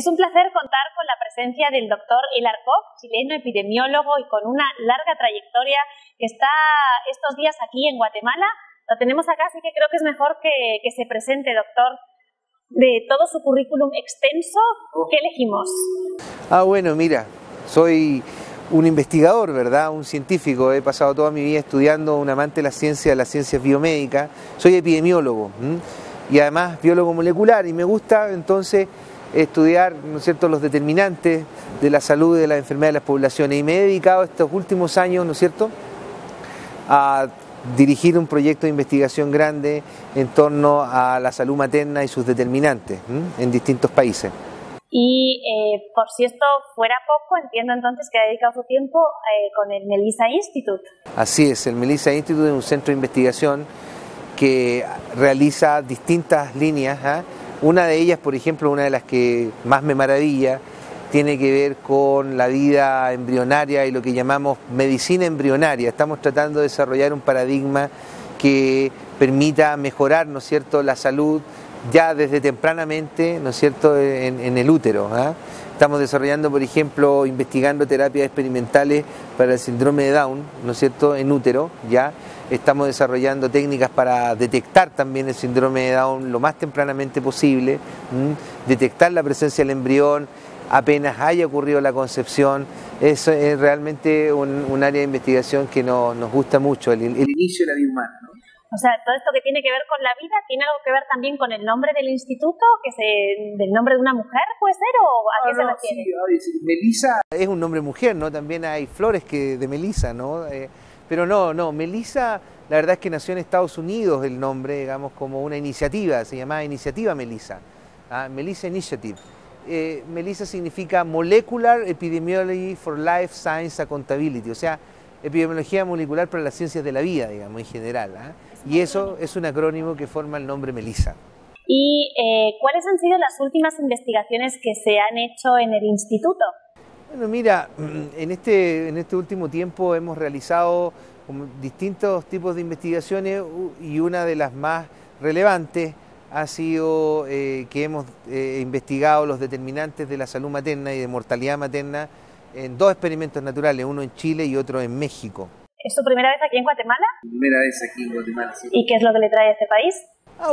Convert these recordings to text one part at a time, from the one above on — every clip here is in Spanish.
Es un placer contar con la presencia del doctor Elar Koch, chileno epidemiólogo y con una larga trayectoria que está estos días aquí en Guatemala. Lo tenemos acá, así que creo que es mejor que se presente, doctor, de todo su currículum extenso. ¿Qué elegimos? Bueno, mira, soy un investigador, ¿verdad? Un científico. He pasado toda mi vida estudiando, un amante de las ciencias biomédicas. Soy epidemiólogo y además biólogo molecular, y me gusta entonces estudiar, ¿no es cierto?, los determinantes de la salud y de las enfermedades de las poblaciones, y me he dedicado estos últimos años, ¿no es cierto?, a dirigir un proyecto de investigación grande en torno a la salud materna y sus determinantes en distintos países. Y por si esto fuera poco, entiendo entonces que ha dedicado su tiempo con el Melissa Institute. Así es, el Melissa Institute es un centro de investigación que realiza distintas líneas. Una de ellas, por ejemplo, una de las que más me maravilla, tiene que ver con la vida embrionaria y lo que llamamos medicina embrionaria. Estamos tratando de desarrollar un paradigma que permita mejorar, ¿no es cierto?, la salud ya desde tempranamente, ¿no es cierto?, en el útero. Estamos desarrollando, por ejemplo, investigando terapias experimentales para el síndrome de Down, ¿no es cierto?, en útero, ya. Estamos desarrollando técnicas para detectar también el síndrome de Down lo más tempranamente posible, detectar la presencia del embrión apenas haya ocurrido la concepción. Eso es realmente un área de investigación que nos gusta mucho, el inicio de la vida humana, ¿no? O sea, todo esto que tiene que ver con la vida tiene algo que ver también con el nombre del instituto, del nombre de una mujer, ¿puede ser? ¿O a qué se refiere? Sí, Melissa es un nombre mujer, ¿no? También hay flores de Melissa, ¿no? Pero no, Melissa, la verdad es que nació en Estados Unidos el nombre, digamos, como una iniciativa, se llamaba Iniciativa Melissa, Melissa Initiative. Melissa significa Molecular Epidemiology for Life Science Accountability, o sea, epidemiología molecular para las ciencias de la vida, digamos, en general. Y eso es un acrónimo que forma el nombre Melissa. ¿Y cuáles han sido las últimas investigaciones que se han hecho en el instituto? Bueno, mira, en este último tiempo hemos realizado distintos tipos de investigaciones, y una de las más relevantes ha sido que hemos investigado los determinantes de la salud materna y de mortalidad materna en dos experimentos naturales, uno en Chile y otro en México. ¿Es su primera vez aquí en Guatemala? Primera vez aquí en Guatemala, sí. ¿Y qué es lo que le trae a este país?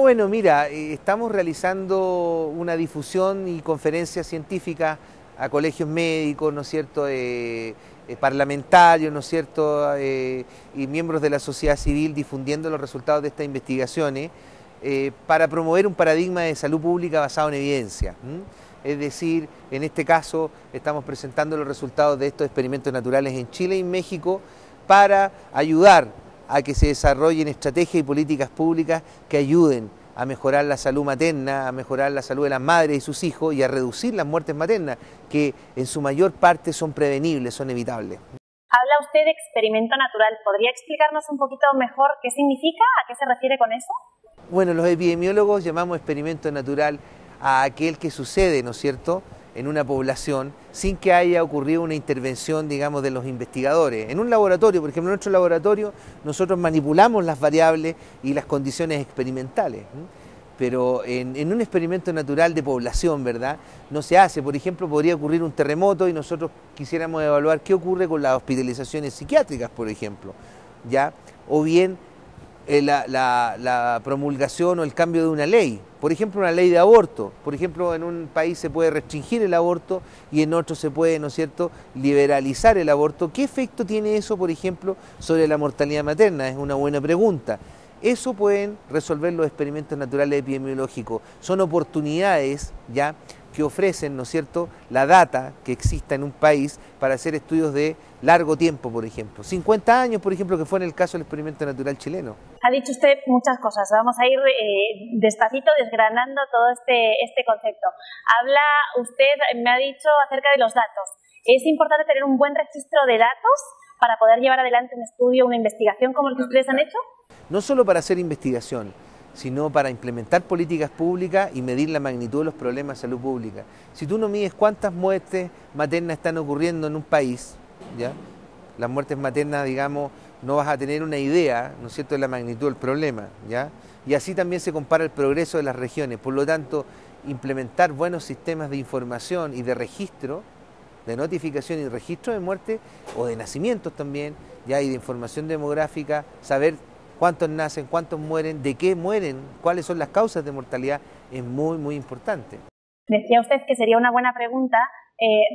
Bueno, mira, estamos realizando una difusión y conferencias científicas a colegios médicos, ¿no es cierto?, parlamentarios, ¿no es cierto?, y miembros de la sociedad civil, difundiendo los resultados de estas investigaciones para promover un paradigma de salud pública basado en evidencia. Es decir, en este caso estamos presentando los resultados de estos experimentos naturales en Chile y en México para ayudar a que se desarrollen estrategias y políticas públicas que ayuden a mejorar la salud materna, a mejorar la salud de las madres y sus hijos, y a reducir las muertes maternas, que en su mayor parte son prevenibles, son evitables. Habla usted de experimento natural. ¿Podría explicarnos un poquito mejor qué significa? ¿A qué se refiere con eso? Bueno, los epidemiólogos llamamos experimento natural a aquel que sucede, ¿no es cierto?, en una población sin que haya ocurrido una intervención, digamos, de los investigadores. En un laboratorio, por ejemplo, en nuestro laboratorio, nosotros manipulamos las variables y las condiciones experimentales, pero en un experimento natural de población, ¿verdad?, no se hace. Por ejemplo, podría ocurrir un terremoto y nosotros quisiéramos evaluar qué ocurre con las hospitalizaciones psiquiátricas, por ejemplo, ¿ya? O bien la promulgación o el cambio de una ley, por ejemplo una ley de aborto. Por ejemplo, en un país se puede restringir el aborto y en otro se puede, ¿no es cierto?, liberalizar el aborto. ¿Qué efecto tiene eso, por ejemplo, sobre la mortalidad materna? Es una buena pregunta. Eso pueden resolver los experimentos naturales epidemiológicos. Son oportunidades ya que ofrecen, ¿no es cierto?, la data que exista en un país para hacer estudios de largo tiempo, por ejemplo. 50 años, por ejemplo, que fue en el caso del experimento natural chileno. Ha dicho usted muchas cosas. Vamos a ir despacito desgranando todo este concepto. Habla usted, me ha dicho acerca de los datos. Es importante tener un buen registro de datos para poder llevar adelante un estudio, una investigación como el que ustedes han hecho. No solo para hacer investigación, sino para implementar políticas públicas y medir la magnitud de los problemas de salud pública. Si tú no mides cuántas muertes maternas están ocurriendo en un país, ¿ya?, las muertes maternas, digamos, no vas a tener una idea, ¿no es cierto?, de la magnitud del problema, ¿ya? Y así también se compara el progreso de las regiones. Por lo tanto, implementar buenos sistemas de información y de registro, de notificación y registro de muerte o de nacimientos también, ya, y de información demográfica, saber cuántos nacen, cuántos mueren, de qué mueren, cuáles son las causas de mortalidad, es muy, muy importante. Decía usted que sería una buena pregunta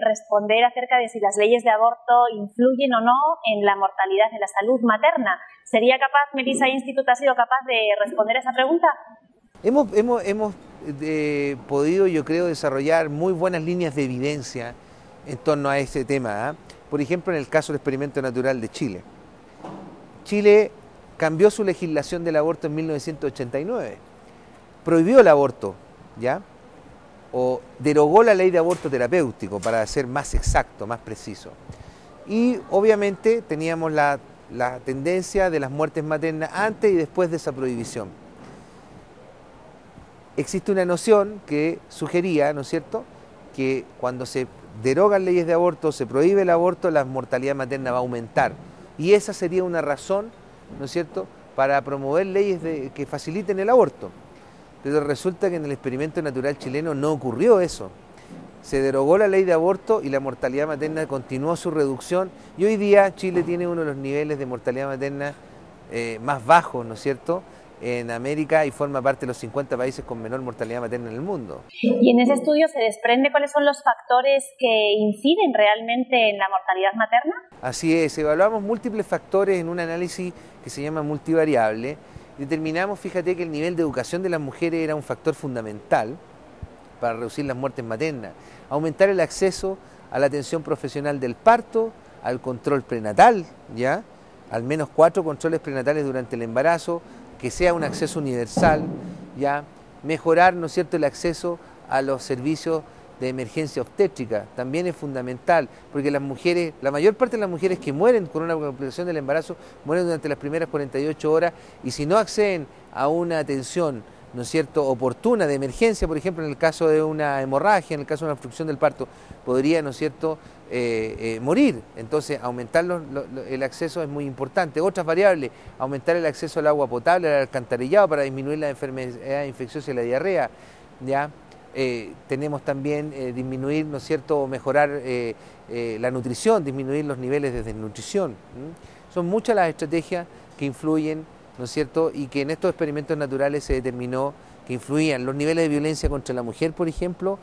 responder acerca de si las leyes de aborto influyen o no en la mortalidad de la salud materna. ¿Sería capaz, Melissa Institute ha sido capaz de responder a esa pregunta? Hemos podido, yo creo, desarrollar muy buenas líneas de evidencia en torno a ese tema, ¿eh? Por ejemplo, en el caso del experimento natural de Chile. Chile cambió su legislación del aborto en 1989, prohibió el aborto, ¿ya? O derogó la ley de aborto terapéutico, para ser más exacto, más preciso. Y obviamente teníamos la tendencia de las muertes maternas antes y después de esa prohibición. Existe una noción que sugería, ¿no es cierto?, que cuando se derogan leyes de aborto, se prohíbe el aborto, la mortalidad materna va a aumentar. Y esa sería una razón, ¿no es cierto?, para promover leyes que faciliten el aborto. Pero resulta que en el experimento natural chileno no ocurrió eso. Se derogó la ley de aborto y la mortalidad materna continuó su reducción. Y hoy día Chile tiene uno de los niveles de mortalidad materna más bajos, ¿no es cierto?, en América, y forma parte de los 50 países con menor mortalidad materna en el mundo. Y en ese estudio se desprende cuáles son los factores que inciden realmente en la mortalidad materna. Así es, evaluamos múltiples factores en un análisis que se llama multivariable. Determinamos, fíjate, que el nivel de educación de las mujeres era un factor fundamental para reducir las muertes maternas. Aumentar el acceso a la atención profesional del parto, al control prenatal, ¿ya? Al menos 4 controles prenatales durante el embarazo, que sea un acceso universal, ¿ya? Mejorar, ¿no es cierto?, el acceso a los servicios de emergencia obstétrica, también es fundamental, porque las mujeres, la mayor parte de las mujeres que mueren con una complicación del embarazo, mueren durante las primeras 48 horas, y si no acceden a una atención, ¿no es cierto?, oportuna de emergencia, por ejemplo, en el caso de una hemorragia, en el caso de una obstrucción del parto, podría, ¿no es cierto?, morir. Entonces, aumentar el acceso es muy importante. Otras variables, aumentar el acceso al agua potable, al alcantarillado, para disminuir la enfermedad infecciosa y la diarrea, ¿ya? Tenemos también disminuir, ¿no es cierto?, o mejorar la nutrición, disminuir los niveles de desnutrición. Son muchas las estrategias que influyen, ¿no es cierto?, y que en estos experimentos naturales se determinó que influían. Los niveles de violencia contra la mujer, por ejemplo,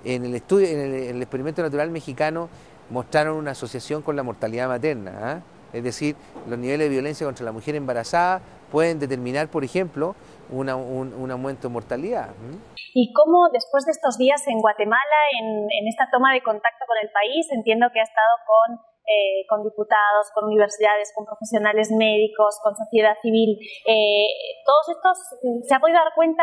en el estudio, en el experimento natural mexicano, mostraron una asociación con la mortalidad materna, ¿eh? Es decir, los niveles de violencia contra la mujer embarazada pueden determinar, por ejemplo, un aumento de mortalidad. ¿Y cómo, después de estos días en Guatemala, en esta toma de contacto con el país, entiendo que ha estado con diputados, con universidades, con profesionales médicos, con sociedad civil, todos estos, ¿se ha podido dar cuenta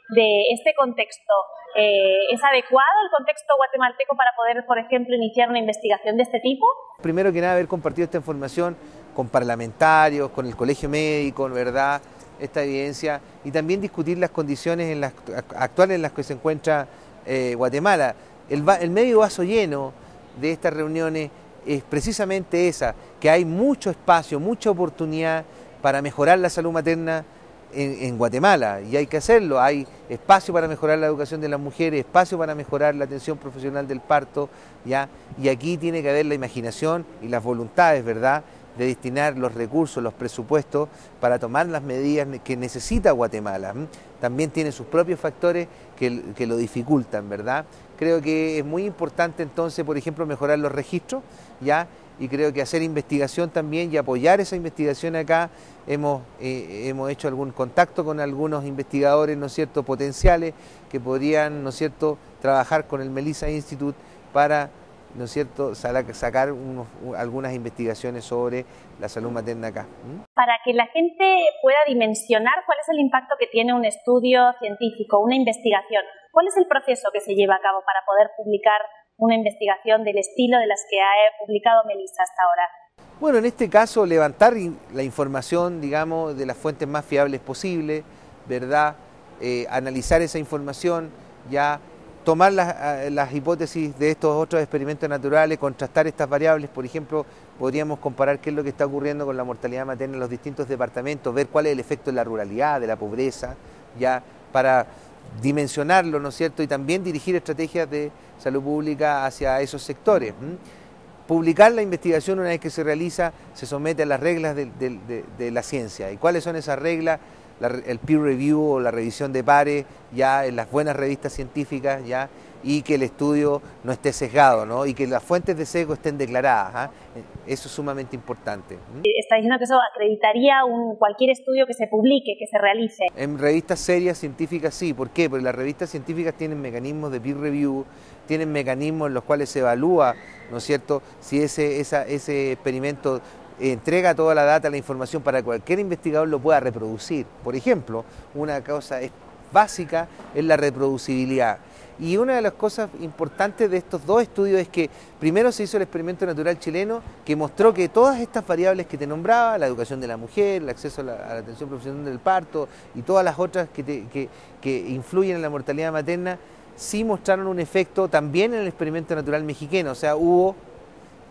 de este contexto? ¿Es adecuado el contexto guatemalteco para poder, por ejemplo, iniciar una investigación de este tipo? Primero que nada, haber compartido esta información con parlamentarios, con el colegio médico, ¿verdad?, esta evidencia, y también discutir las condiciones actuales en las que se encuentra Guatemala. El medio vaso lleno de estas reuniones es precisamente esa, que hay mucho espacio, mucha oportunidad para mejorar la salud materna en Guatemala, y hay que hacerlo. Hay espacio para mejorar la educación de las mujeres, espacio para mejorar la atención profesional del parto, ¿ya? Y aquí tiene que haber la imaginación y las voluntades, ¿verdad?, de destinar los recursos, los presupuestos para tomar las medidas que necesita Guatemala. También tiene sus propios factores que lo dificultan, ¿verdad? Creo que es muy importante entonces, por ejemplo, mejorar los registros, ¿ya? Y creo que hacer investigación también y apoyar esa investigación acá. Hemos hecho algún contacto con algunos investigadores, ¿no es cierto?, potenciales, que podrían, ¿no es cierto?, trabajar con el Melissa Institute para, ¿no es cierto?, sacar algunas investigaciones sobre la salud materna acá. Para que la gente pueda dimensionar cuál es el impacto que tiene un estudio científico, una investigación, ¿cuál es el proceso que se lleva a cabo para poder publicar una investigación del estilo de las que ha publicado Melissa hasta ahora? Bueno, en este caso, levantar la información, digamos, de las fuentes más fiables posibles, ¿verdad? Analizar esa información, ya tomar las hipótesis de estos otros experimentos naturales, contrastar estas variables. Por ejemplo, podríamos comparar qué es lo que está ocurriendo con la mortalidad materna en los distintos departamentos, ver cuál es el efecto de la ruralidad, de la pobreza, ya para dimensionarlo, ¿no es cierto?, y también dirigir estrategias de salud pública hacia esos sectores. Publicar la investigación, una vez que se realiza, se somete a las reglas de la ciencia. ¿Y cuáles son esas reglas? El peer review o la revisión de pares, ya en las buenas revistas científicas, ya, y que el estudio no esté sesgado, ¿no?, y que las fuentes de sesgo estén declaradas. Eso es sumamente importante. Está diciendo que eso acreditaría cualquier estudio que se publique, que se realice. En revistas serias científicas sí. ¿Por qué? Porque las revistas científicas tienen mecanismos de peer review, tienen mecanismos en los cuales se evalúa, ¿no es cierto?, si ese experimento entrega toda la data, la información para que cualquier investigador lo pueda reproducir. Por ejemplo, una cosa básica es la reproducibilidad. Y una de las cosas importantes de estos dos estudios es que primero se hizo el experimento natural chileno que mostró que todas estas variables que te nombraba, la educación de la mujer, el acceso a la atención profesional del parto y todas las otras que influyen en la mortalidad materna, sí mostraron un efecto también en el experimento natural mexicano. O sea, hubo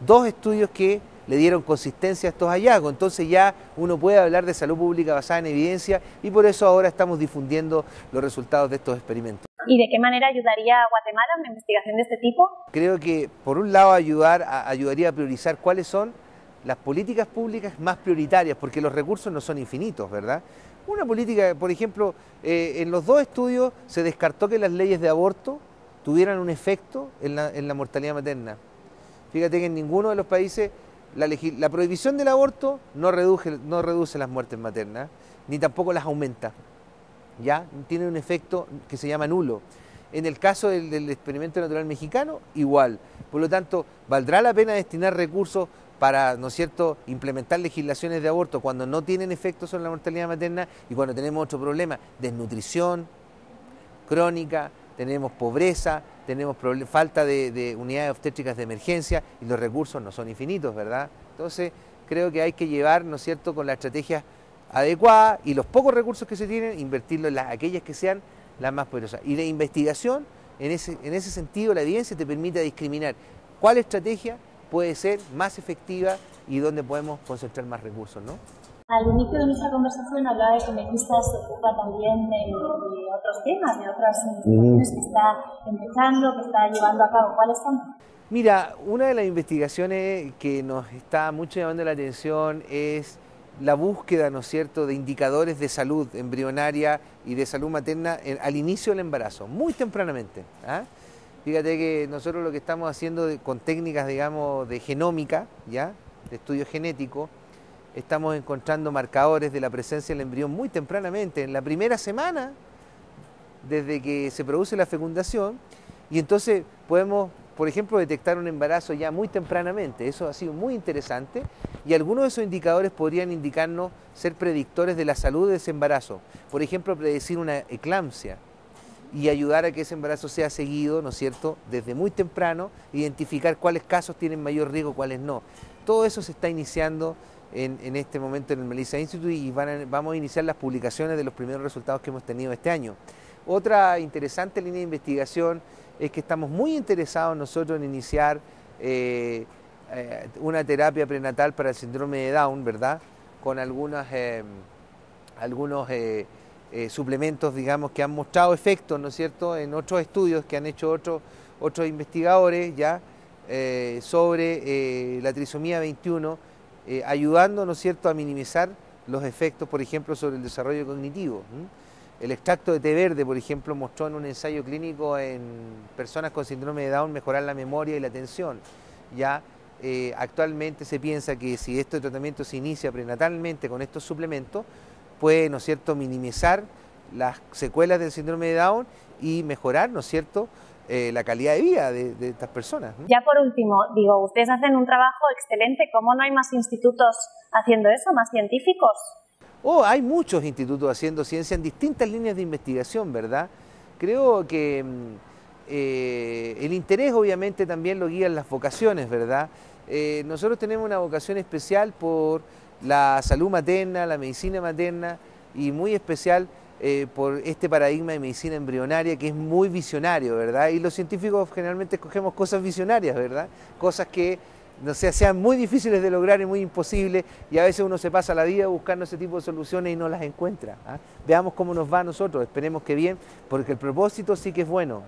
dos estudios que le dieron consistencia a estos hallazgos. Entonces ya uno puede hablar de salud pública basada en evidencia y por eso ahora estamos difundiendo los resultados de estos experimentos. ¿Y de qué manera ayudaría a Guatemala una investigación de este tipo? Creo que por un lado ayudaría a priorizar cuáles son las políticas públicas más prioritarias, porque los recursos no son infinitos, ¿verdad? Una política, por ejemplo, en los dos estudios se descartó que las leyes de aborto tuvieran un efecto en la mortalidad materna. Fíjate que en ninguno de los países la prohibición del aborto no reduce las muertes maternas, ni tampoco las aumenta. ¿Ya? Tiene un efecto que se llama nulo. En el caso del experimento natural mexicano, igual. Por lo tanto, ¿valdrá la pena destinar recursos para, ¿no es cierto?, implementar legislaciones de aborto cuando no tienen efecto sobre la mortalidad materna y cuando tenemos otro problema? Desnutrición crónica, tenemos pobreza, tenemos falta de unidades obstétricas de emergencia y los recursos no son infinitos, ¿verdad? Entonces, creo que hay que llevar, ¿no es cierto?, con la estrategia adecuada y los pocos recursos que se tienen, invertirlos en aquellas que sean las más poderosas. Y la investigación, en ese sentido, la evidencia te permite discriminar cuál estrategia puede ser más efectiva y dónde podemos concentrar más recursos, ¿no? Al inicio de nuestra conversación hablaba de que Mequista se ocupa también de otros temas, de otras investigaciones que está empezando, que está llevando a cabo. ¿Cuáles son? Mira, una de las investigaciones que nos está mucho llamando la atención es la búsqueda, ¿no es cierto?, de indicadores de salud embrionaria y de salud materna al inicio del embarazo, muy tempranamente. Fíjate que nosotros lo que estamos haciendo con técnicas, digamos, de genómica, ¿ya?, de estudio genético, estamos encontrando marcadores de la presencia del embrión muy tempranamente, en la primera semana desde que se produce la fecundación, y entonces podemos, por ejemplo, detectar un embarazo ya muy tempranamente. Eso ha sido muy interesante y algunos de esos indicadores podrían indicarnos ser predictores de la salud de ese embarazo. Por ejemplo, predecir una eclampsia y ayudar a que ese embarazo sea seguido, ¿no es cierto?, desde muy temprano, identificar cuáles casos tienen mayor riesgo, cuáles no. Todo eso se está iniciando en este momento en el Melissa Institute y vamos a iniciar las publicaciones de los primeros resultados que hemos tenido este año. Otra interesante línea de investigación es que estamos muy interesados nosotros en iniciar una terapia prenatal para el síndrome de Down, ¿verdad?, con algunos suplementos, digamos, que han mostrado efectos, ¿no es cierto?, en otros estudios que han hecho otros investigadores ya sobre la trisomía 21, ayudando, ¿no es cierto?, a minimizar los efectos, por ejemplo, sobre el desarrollo cognitivo. El extracto de té verde, por ejemplo, mostró en un ensayo clínico en personas con síndrome de Down mejorar la memoria y la atención. Ya actualmente se piensa que si este tratamiento se inicia prenatalmente con estos suplementos, puede, ¿no es cierto?, minimizar las secuelas del síndrome de Down y mejorar, ¿no es cierto?, la calidad de vida de estas personas. Ya por último, digo, ustedes hacen un trabajo excelente. ¿Cómo no hay más institutos haciendo eso, más científicos? Hay muchos institutos haciendo ciencia en distintas líneas de investigación, ¿verdad? Creo que el interés obviamente también lo guían las vocaciones, ¿verdad? Nosotros tenemos una vocación especial por la salud materna, la medicina materna y muy especial por este paradigma de medicina embrionaria que es muy visionario, ¿verdad? Y los científicos generalmente escogemos cosas visionarias, ¿verdad? Cosas que no sé, sean muy difíciles de lograr y muy imposibles, y a veces uno se pasa la vida buscando ese tipo de soluciones y no las encuentra. Veamos cómo nos va a nosotros, esperemos que bien, porque el propósito sí que es bueno.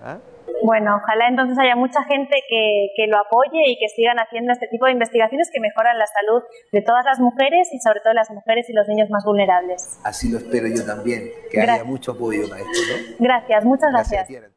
Bueno, ojalá entonces haya mucha gente que lo apoye y que sigan haciendo este tipo de investigaciones que mejoran la salud de todas las mujeres y sobre todo las mujeres y los niños más vulnerables. Así lo espero yo también, que haya mucho apoyo, maestro, ¿no? Gracias, muchas gracias.